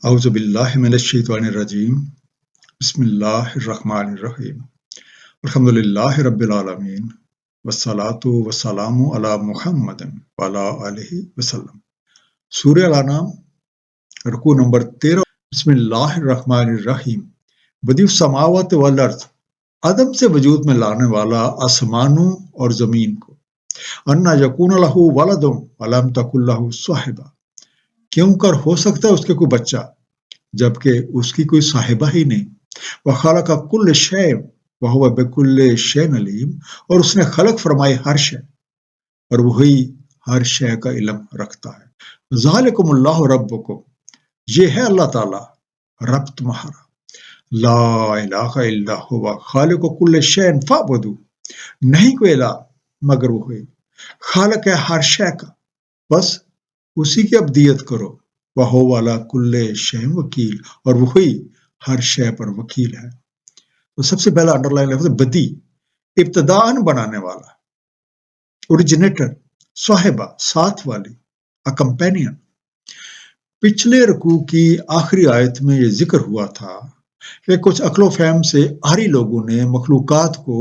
اعوذ باللہ من الشیطان الرجیم بسم اللہ الرحمن الرحیم الحمدللہ رب العالمین والصلاة والسلام علی محمد وعلی آلہ وسلم۔ سورہ الانعام رکوع نمبر 13۔ بسم اللہ الرحمن الرحیم۔ بدیع السماوات والارض، عدم سے وجود میں لانے والا آسمانوں اور زمین کو۔ انا یکون لہ ولد ولم تکن لہ صاحبہ، کیوں کر ہو سکتا ہے اس کے کوئی بچہ جبکہ اس کی کوئی صاحبہ ہی نہیں۔ وخلق کل شیء وہو بکل شیء علیم، اور اس نے خلق فرمائی ہر شے اور وہی ہر شے کا علم رکھتا ہے۔ ذالکم اللہ ربکم، یہ ہے اللہ تعالیٰ رب تمہارا۔ لا الہ الا ہوا خالق کل شیء فاعبدوہ، نہیں کوئی الہ مگر وہی خالق ہے ہر شے کا، بس اسی کی عبودیت کرو۔ وَهُوَ عَلَى كُلِّ شَيْءٍ وَكِيلٌ، اور وہی ہر شے پر وکیل ہے۔ تو سب سے پہلا انڈر لائن لفظ بدی، ابتداءً بنانے والا، اوریجنیٹر، صاحبہ ساتھ والی، اکمپینین۔ پچھلے رکوع کی آخری آیت میں یہ ذکر ہوا تھا کہ کچھ عقل و فہم سے آری لوگوں نے مخلوقات کو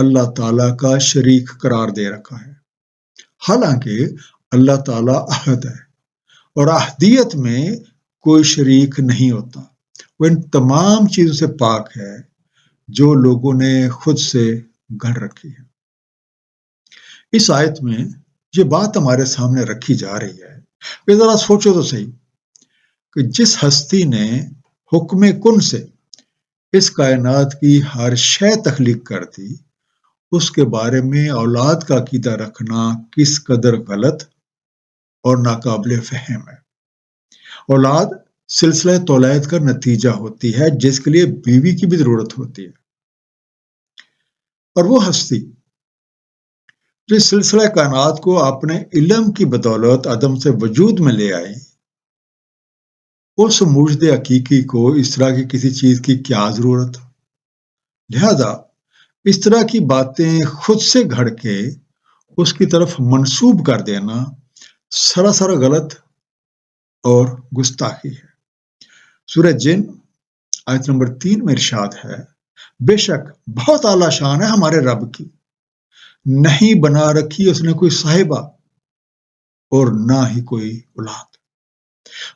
اللہ تعالیٰ کا شریک قرار دے رکھا ہے، حالانکہ اللہ تعالیٰ احد ہے اور احدیت میں کوئی شریک نہیں ہوتا۔ وہ ان تمام چیزوں سے پاک ہے جو لوگوں نے خود سے گھڑ رکھی ہے۔ اس آیت میں یہ بات ہمارے سامنے رکھی جا رہی ہے کہ ذرا سوچو تو صحیح کہ جس ہستی نے حکم کن سے اس کائنات کی ہر شے تخلیق کر دی، اس کے بارے میں اولاد کا عقیدہ رکھنا کس قدر غلط اور ناقابل فہم ہے۔ اولاد سلسلہ تولید کا نتیجہ ہوتی ہے جس کے لیے بیوی کی بھی ضرورت ہوتی ہے، اور وہ ہستی جو سلسلہ کائنات کو اپنے علم کی بدولت عدم سے وجود میں لے آئی، اس موجد حقیقی کو اس طرح کی کسی چیز کی کیا ضرورت؟ لہذا اس طرح کی باتیں خود سے گھڑ کے اس کی طرف منسوب کر دینا سراسر غلط اور گستاخی ہے۔ سورہ جن آیت نمبر 3 میں ارشاد ہے، بے شک بہت اعلیٰ شان ہے ہمارے رب کی، نہیں بنا رکھی اس نے کوئی صاحبہ اور نہ ہی کوئی اولاد۔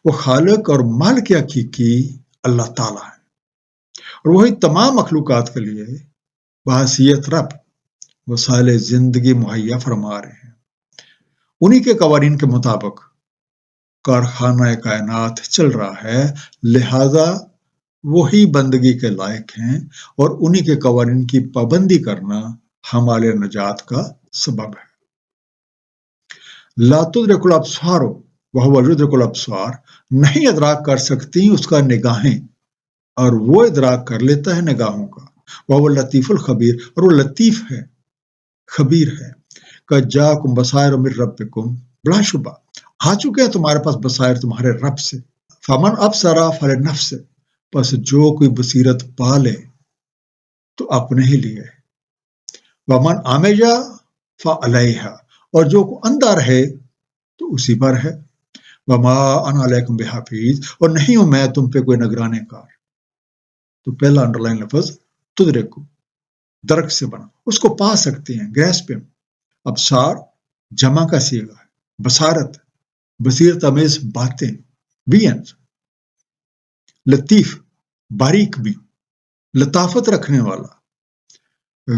وہ خالق اور مالک حقیقی اللہ تعالیٰ ہے، اور وہی تمام مخلوقات کے لیے بحیثیت رب وسائل زندگی مہیا فرما رہے ہیں۔ انہی کے قوانین کے مطابق کارخانہ کائنات چل رہا ہے، لہذا وہی بندگی کے لائق ہیں اور انہی کے قوانین کی پابندی کرنا ہمارے نجات کا سبب ہے۔ لا تدرک الابصار وہو یدرک الابصار، نہیں ادراک کر سکتی اس کا نگاہیں اور وہ ادراک کر لیتا ہے نگاہوں کا۔ وہو لطیف الخبیر، اور وہ لطیف ہے، خبیر ہے۔ قد جاءکم بصائر من ربکم، بلا شبہ آ چکے ہیں تمہارے پاس بصائر تمہارے رب سے۔ فمن ابصر فلنفسہ، پس جو کوئی بصیرت پا لے تو اپنے ہی لیے۔ ومن عمي فعليها، اور جو اندھا رہے تو اسی پر ہے۔ وما انا علیکم بحفیظ، اور نہیں ہوں میں تم پہ کوئی نگرانے کار۔ تو پہلا انڈر لائن لفظ تدرک، درک سے بنا، اس کو پا سکتے ہیں، گریسپ ہم۔ ابصار جمع کا صیغہ ہے، بصارت بصیرت امیز باتیں، وینس۔ لطیف باریک بھی، لطافت رکھنے والا،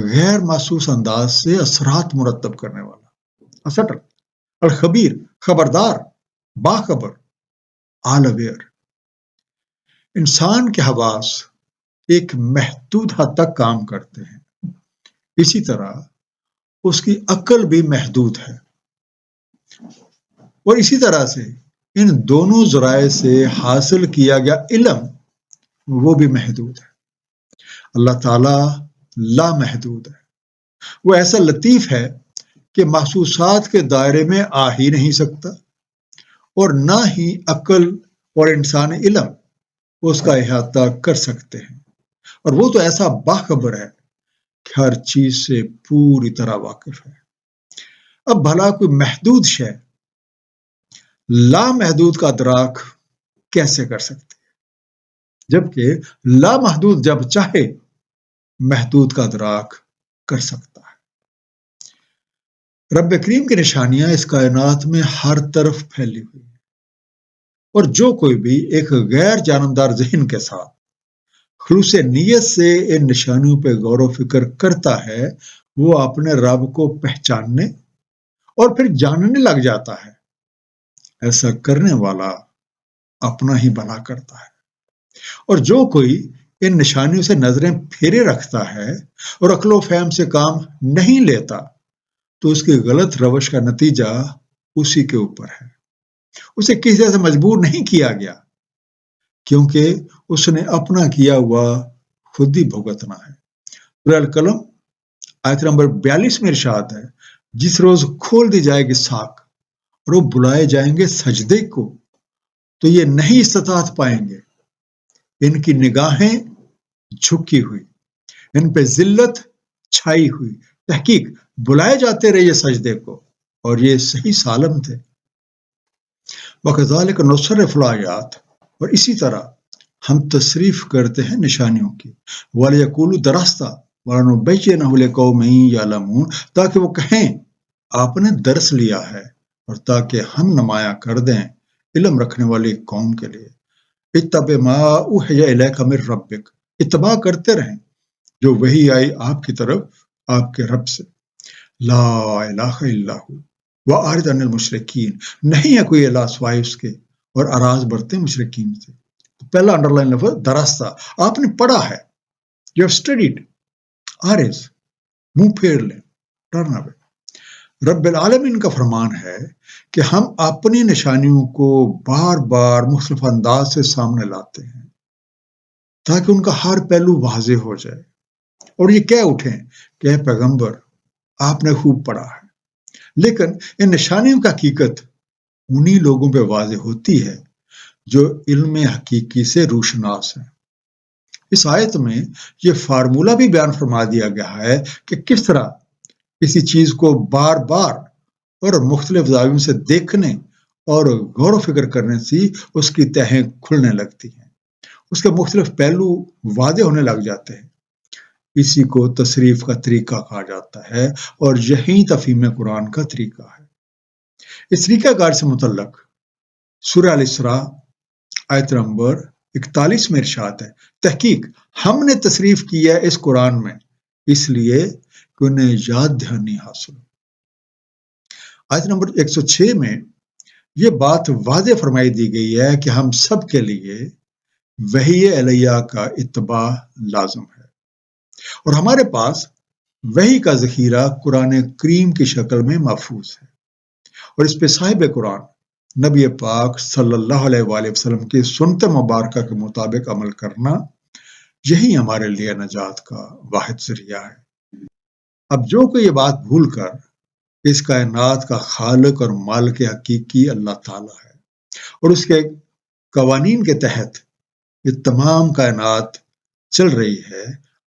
غیر محسوس انداز سے اثرات مرتب کرنے والا، اثر۔ الخبیر خبردار، باخبر، آل اویئر۔ انسان کے حواس ایک محدود حد تک کام کرتے ہیں، اسی طرح اس کی عقل بھی محدود ہے، اور اسی طرح سے ان دونوں ذرائع سے حاصل کیا گیا علم وہ بھی محدود ہے۔ اللہ تعالیٰ لامحدود ہے، وہ ایسا لطیف ہے کہ محسوسات کے دائرے میں آ ہی نہیں سکتا، اور نہ ہی عقل اور انسانی علم اس کا احاطہ کر سکتے ہیں، اور وہ تو ایسا باخبر ہے کہ ہر چیز سے پوری طرح واقف ہے۔ اب بھلا کوئی محدود شے لامحدود کا ادراک کیسے کر سکتی ہے؟ جبکہ لامحدود جب چاہے محدود کا ادراک کر سکتا ہے۔ رب کریم کی نشانیاں اس کائنات میں ہر طرف پھیلی ہوئی ہیں، اور جو کوئی بھی ایک غیر جانبدار ذہن کے ساتھ خلوص نیت سے ان نشانیوں پہ غور و فکر کرتا ہے، وہ اپنے رب کو پہچاننے اور پھر جاننے لگ جاتا ہے۔ ایسا کرنے والا اپنا ہی بھلا کرتا ہے، اور جو کوئی ان نشانیوں سے نظریں پھیرے رکھتا ہے اور عقل و فہم سے کام نہیں لیتا، تو اس کی غلط روش کا نتیجہ اسی کے اوپر ہے۔ اسے کسی طرح سے مجبور نہیں کیا گیا، کیونکہ اس نے اپنا کیا ہوا خود ہی بھگتنا ہے۔ سورہ القلم آیت نمبر 42 میں ارشاد ہے، جس روز کھول دی جائے گی ساکھ اور وہ بلائے جائیں گے سجدے کو، تو یہ نہیں استطاعت پائیں گے۔ ان کی نگاہیں جھکی ہوئی، ان پہ ذلت چھائی ہوئی، تحقیق بلائے جاتے رہے یہ سجدے کو، اور یہ صحیح سالم تھے۔ وَكَذَلِكَ نُصَرِّفُ الْآيَاتِ، اور اسی طرح ہم تصریف کرتے ہیں نشانیوں کی، وَلِيَقُولُوا دَرَسْتَ وَلَنُبَيِّنَهُ لِقَوْمٍ يَعْلَمُونَ، تاکہ وہ کہیں آپ نے درس لیا ہے، اور تاکہ ہم نمایاں کر دیں علم رکھنے والی قوم کے لیے۔ اتبع ما اوحی الیک من ربک، اتباع کرتے رہیں جو وحی آئی آپ کی طرف آپ کے رب سے۔ لا الہ الا ہو وَأَعْرِضْ عَنِ الْمُشْرِكِينَ، نہیں ہے کوئی الہ سوائے اس کے، اور اراض برتے مشرکین سے۔ پہلا انڈر لائن لفظ درستہ، آپ نے پڑھا ہے، یو ہیو اسٹڈیڈ۔ آرز، منہ پھیر لیں، ٹرن اوے۔ رب العالمین کا فرمان ہے کہ ہم اپنی نشانیوں کو بار بار مختلف انداز سے سامنے لاتے ہیں تاکہ ان کا ہر پہلو واضح ہو جائے، اور یہ کہہ اٹھیں کہ اے پیغمبر آپ نے خوب پڑھا ہے۔ لیکن ان نشانیوں کا حقیقت انہی لوگوں پہ واضح ہوتی ہے جو علم حقیقی سے روشناس ہیں۔ اس آیت میں یہ فارمولہ بھی بیان فرما دیا گیا ہے کہ کس طرح کسی چیز کو بار بار اور مختلف زاویوں سے دیکھنے اور غور و فکر کرنے سے اس کی تہیں کھلنے لگتی ہیں، اس کے مختلف پہلو واضح ہونے لگ جاتے ہیں۔ اسی کو تصریف کا طریقہ کہا جاتا ہے، اور یہی تفہیم قرآن کا طریقہ ہے۔ اس طریقہ کار سے متعلق سورہ الاسراء آیت نمبر 41 میں ارشاد ہے، تحقیق ہم نے تصریف کیا ہے اس قرآن میں اس لیے کہ انہیں یاد دہانی حاصل ہو۔ آیت نمبر 106 میں یہ بات واضح فرمائی دی گئی ہے کہ ہم سب کے لیے وحی علیہ کا اتباع لازم ہے، اور ہمارے پاس وحی کا ذخیرہ قرآن کریم کی شکل میں محفوظ ہے، اور اس پہ صاحب قرآن نبی پاک صلی اللہ علیہ وآلہ وسلم کی سنت مبارکہ کے مطابق عمل کرنا، یہی ہمارے لیے نجات کا واحد ذریعہ ہے۔ اب جو کوئی یہ بات بھول کر اس کائنات کا خالق اور مالک حقیقی اللہ تعالیٰ ہے، اور اس کے قوانین کے تحت یہ تمام کائنات چل رہی ہے،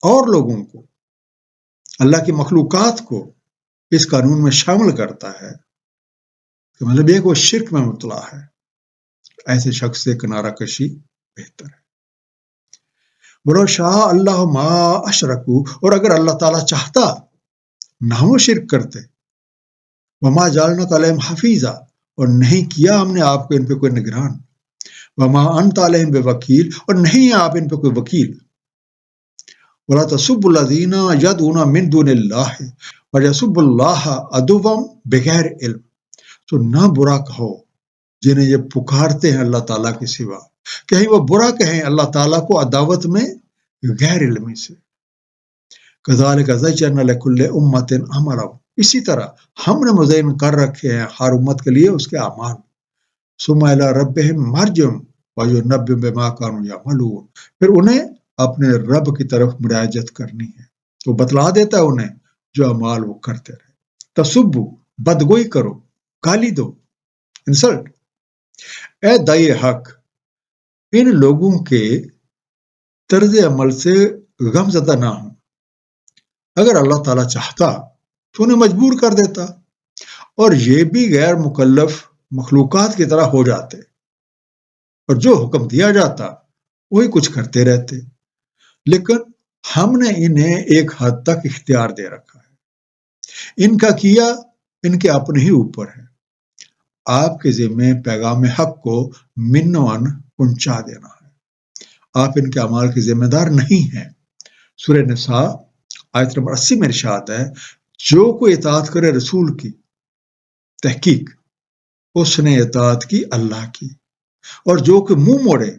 اور لوگوں کو، اللہ کی مخلوقات کو اس قانون میں شامل کرتا ہے، کہ مطلب یہ کہ وہ شرک میں مبتلا ہے، ایسے شخص سے کنارہ کشی بہتر ہے۔ وَلَوْ شَاءَ اللَّهُ مَا أَشْرَكُوا، اور اگر اللہ تعالیٰ چاہتا نہ وہ شرک کرتے۔ وَمَا جَعَلْنَاكَ عَلَيْهِمْ حَفِيظًا، اور نہیں کیا ہم نے آپ کو ان پہ کوئی نگران۔ وَمَا أَنْتَ عَلَيْهِمْ بِوَكِيلٍ، اور نہیں ہے آپ ان پہ کوئی وکیل۔ وَلَا تَسُبُّوا الَّذِينَ يَدْعُونَ مِن دُونِ اللَّهِ وَيَسُبُّوا اللَّهَ عَدْوًا بِغَيْرِ علم، تو نہ برا کہو جنہیں یہ پکارتے ہیں اللہ تعالیٰ کے سوا، کہیں وہ برا کہیں اللہ تعالیٰ کو عداوت میں غیر علمی سے۔ كَذَلِكَ زَيَّنَّا لِكُلِّ أُمَّةٍ عَمَلَهُمْ، اسی طرح ہم نے مزین کر رکھے ہیں ہر امت کے لیے اس کے اعمال۔ ثُمَّ إِلَىٰ رَبِّهِمْ مَرْجِعُهُمْ وَيُنَبِّئُهُم بِمَا كَانُوا يَعْمَلُونَ، پھر انہیں اپنے رب کی طرف مراجعت کرنی ہے، تو بتلا دیتا ہے انہیں جو اعمال وہ کرتے رہے۔ تسبو، بدگوئی کرو، گالی دو، انسلٹ۔ اے دائی حق، ان لوگوں کے طرز عمل سے غم زدہ نہ ہوں، اگر اللہ تعالیٰ چاہتا تو انہیں مجبور کر دیتا، اور یہ بھی غیر مکلف مخلوقات کی طرح ہو جاتے، اور جو حکم دیا جاتا وہی کچھ کرتے رہتے، لیکن ہم نے انہیں ایک حد تک اختیار دے رکھا ہے۔ ان کا کیا ان کے اپنے ہی اوپر ہے۔ آپ کے ذمہ پیغام حق کو منوان پہنچا دینا ہے، آپ ان کے اعمال کے ذمہ دار نہیں ہیں۔ سورہ نساء آیت نمبر 80 میں ارشاد ہے، جو کوئی اطاعت کرے رسول کی، تحقیق اس نے اطاعت کی اللہ کی، اور جو کہ منہ موڑے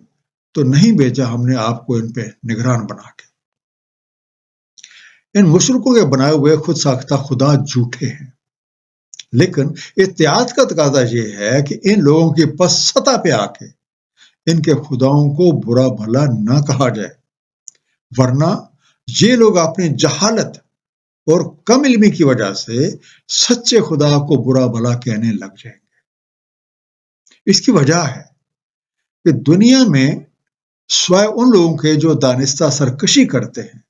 تو نہیں بھیجا ہم نے آپ کو ان پہ نگران بنا کے۔ ان مشرکوں کے بنائے ہوئے خود ساختہ خدا جھوٹے ہیں، لیکن اطاعت کا تقاضا یہ ہے کہ ان لوگوں کی پس سطح پہ آ کے ان کے خداؤں کو برا بھلا نہ کہا جائے، ورنہ یہ لوگ اپنی جہالت اور کم علمی کی وجہ سے سچے خدا کو برا بھلا کہنے لگ جائیں گے۔ اس کی وجہ ہے کہ دنیا میں سوائے ان لوگوں کے جو دانستہ سرکشی کرتے ہیں،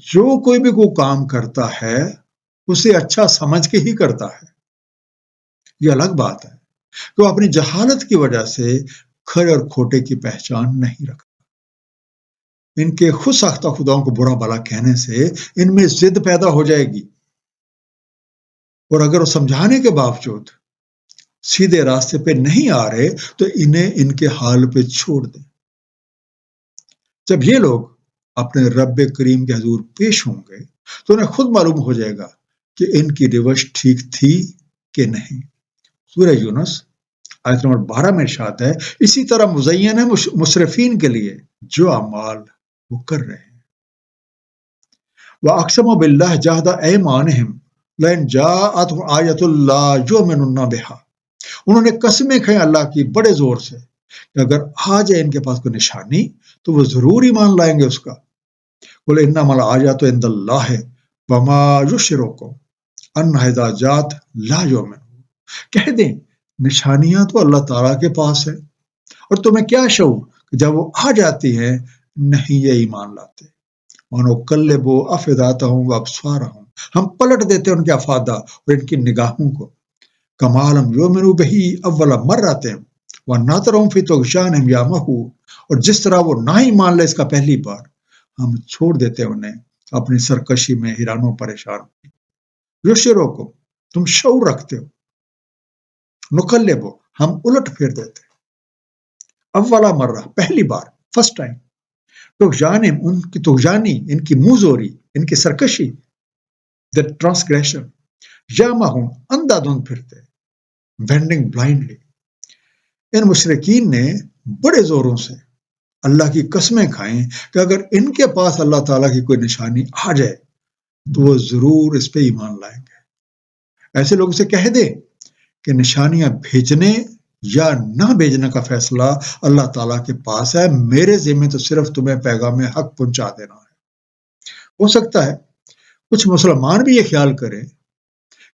جو کوئی بھی کوئی کام کرتا ہے اسے اچھا سمجھ کے ہی کرتا ہے۔ یہ الگ بات ہے کہ وہ اپنی جہالت کی وجہ سے کھرے اور کھوٹے کی پہچان نہیں رکھتا۔ ان کے خود ساختہ خداؤں کو برا بھلا کہنے سے ان میں ضد پیدا ہو جائے گی، اور اگر وہ سمجھانے کے باوجود سیدھے راستے پہ نہیں آ رہے تو انہیں ان کے حال پہ چھوڑ دیں۔ جب یہ لوگ اپنے رب کریم کے حضور پیش ہوں گے تو انہیں خود معلوم ہو جائے گا کہ ان کی روش ٹھیک تھی کہ نہیں۔ سورہ یونس آیت نمبر 12 میں ارشاد ہے، اسی طرح مزین ہے مصرفین کے لیے جو اعمال وہ کر رہے ہیں۔ وَأَقْسَمُوا بِاللَّهِ جَهْدَ أَيْمَانِهِمْ لَئِنْ جَاءَتْهُمْ آیَةٌ لَّيُؤْمِنُنَّ بِهَا، انہوں نے قسمیں کھائیں اللہ کی بڑے زور سے کہ اگر آ جائے ان کے پاس کوئی نشانی تو وہ ضرور ایمان لائیں گے اس کا۔ قُلْ إِنَّمَا الْآيَاتُ عِندَ اللَّهِ وَمَا يُشْعِرُكُمْ أَنَّهَا إِذَا جَاءَتْ لَا يُؤْمِنُونَ، کہہ دیں نشانیاں تو اللہ تعالیٰ کے پاس ہیں، اور تمہیں کیا شعور کہ جب وہ آ جاتی ہیں نہیں یہ ایمان لاتے۔ وَنُقَلِّبُ أَفْئِدَتَهُمْ وَأَبْصَارَهُمْ، ہم پلٹ دیتے ان کے افادہ اور ان کی نگاہوں کو، كَمَا لَمْ يُؤْمِنُوا بِهِ أَوَّلَ مَرَّةٍ وَنَذَرُهُمْ فِي طُغْيَانِهِمْ يَعْمَهُونَ، اور جس طرح وہ نہ ہی مان لے اس کا پہلی بار، ہم چھوڑ دیتے انہیں اپنی سرکشی میں حیران و پریشان۔ یُشْعِرُکُم، تم شعور رکھتے ہو، نقلب، ہم الٹ پھیر دیتے، اولا مرہ، پہلی بار، فرسٹ ٹائم، طغیانہم، ان کی طغیانی، ان کی منہ زوری، ان کی سرکشی، the transgression، یامہم، اندھا دھند پھرتے، بینڈنگ بلائنڈلی۔ ان مشرکین نے بڑے زوروں سے اللہ کی قسمیں کھائیں کہ اگر ان کے پاس اللہ تعالیٰ کی کوئی نشانی آ جائے تو وہ ضرور اس پہ ایمان لائیں گے۔ ایسے لوگوں سے کہہ دے کہ نشانیاں بھیجنے یا نہ بھیجنے کا فیصلہ اللہ تعالیٰ کے پاس ہے، میرے ذمہ تو صرف تمہیں پیغام حق پہنچا دینا ہے۔ ہو سکتا ہے کچھ مسلمان بھی یہ خیال کریں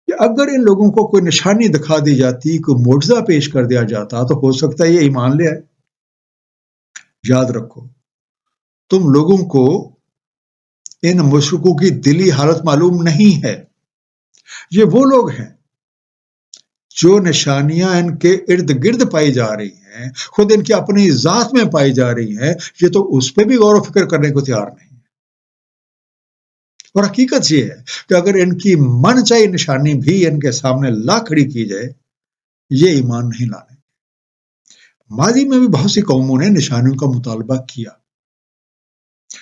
کہ اگر ان لوگوں کو کوئی نشانی دکھا دی جاتی، کوئی معجزہ پیش کر دیا جاتا تو ہو سکتا ہے یہ ایمان لے آئے۔ یاد رکھو، تم لوگوں کو ان مشرکوں کی دلی حالت معلوم نہیں ہے۔ یہ وہ لوگ ہیں جو نشانیاں ان کے ارد گرد پائی جا رہی ہیں، خود ان کی اپنی ذات میں پائی جا رہی ہیں، یہ تو اس پہ بھی غور و فکر کرنے کو تیار نہیں۔ اور حقیقت یہ ہے کہ اگر ان کی من چاہی نشانی بھی ان کے سامنے لا کھڑی کی جائے، یہ ایمان نہیں لانے۔ ماضی میں بھی بہت سی قوموں نے نشانیوں کا مطالبہ کیا،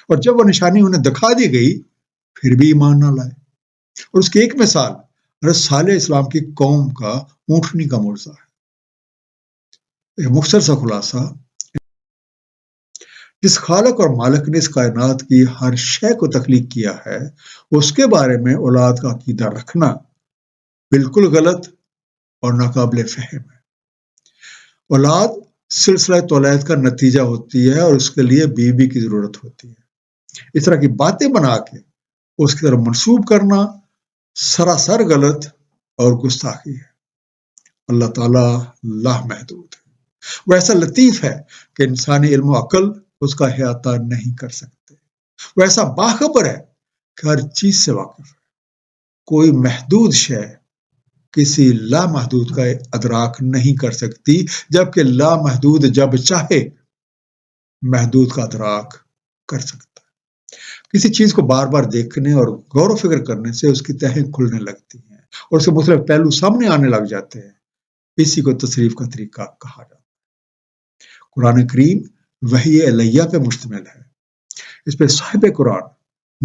اور جب وہ نشانی انہیں دکھا دی گئی پھر بھی ایمان نہ لائے۔ اور اس کی ایک مثال حضرت صالح اسلام کی قوم کا اونٹنی کا معجزہ ہے۔ ایک مختصر سا خلاصہ، جس خالق اور مالک نے اس کائنات کی ہر شے کو تخلیق کیا ہے اس کے بارے میں اولاد کا عقیدہ رکھنا بالکل غلط اور ناقابل فہم ہے۔ اولاد سلسلہ تولید کا نتیجہ ہوتی ہے اور اس کے لیے بیوی کی ضرورت ہوتی ہے۔ اس طرح کی باتیں بنا کے اس کی طرف منسوب کرنا سراسر غلط اور گستاخی ہے۔ اللہ تعالیٰ لامحدود ہے، وہ ایسا لطیف ہے کہ انسانی علم و عقل اس کا احاطہ نہیں کر سکتے، وہ ایسا باخبر ہے کہ ہر چیز سے واقف ہے۔ کوئی محدود شے کسی لامحدود کا ادراک نہیں کر سکتی، جبکہ لامحدود جب چاہے محدود کا ادراک کر سکتا ہے۔ کسی چیز کو بار بار دیکھنے اور غور و فکر کرنے سے اس کی تہیں کھلنے لگتی ہیں اور اس کے مختلف پہلو سامنے آنے لگ جاتے ہیں۔ اسی کو تصریف کا طریقہ کہا جاتا ہے۔ قرآن کریم وحی الہیہ پہ مشتمل ہے۔ اس پہ صاحب قرآن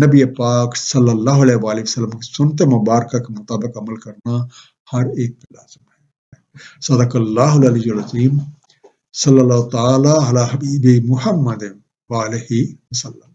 نبی پاک صلی اللہ علیہ وآلہ وسلم کی سنت مبارکہ کے مطابق عمل کرنا ہر ایک پہ لازم ہے۔ صدق اللہ العلی العظیم، صلی اللہ تعالی علی حبیب محمد وآلہ وسلم۔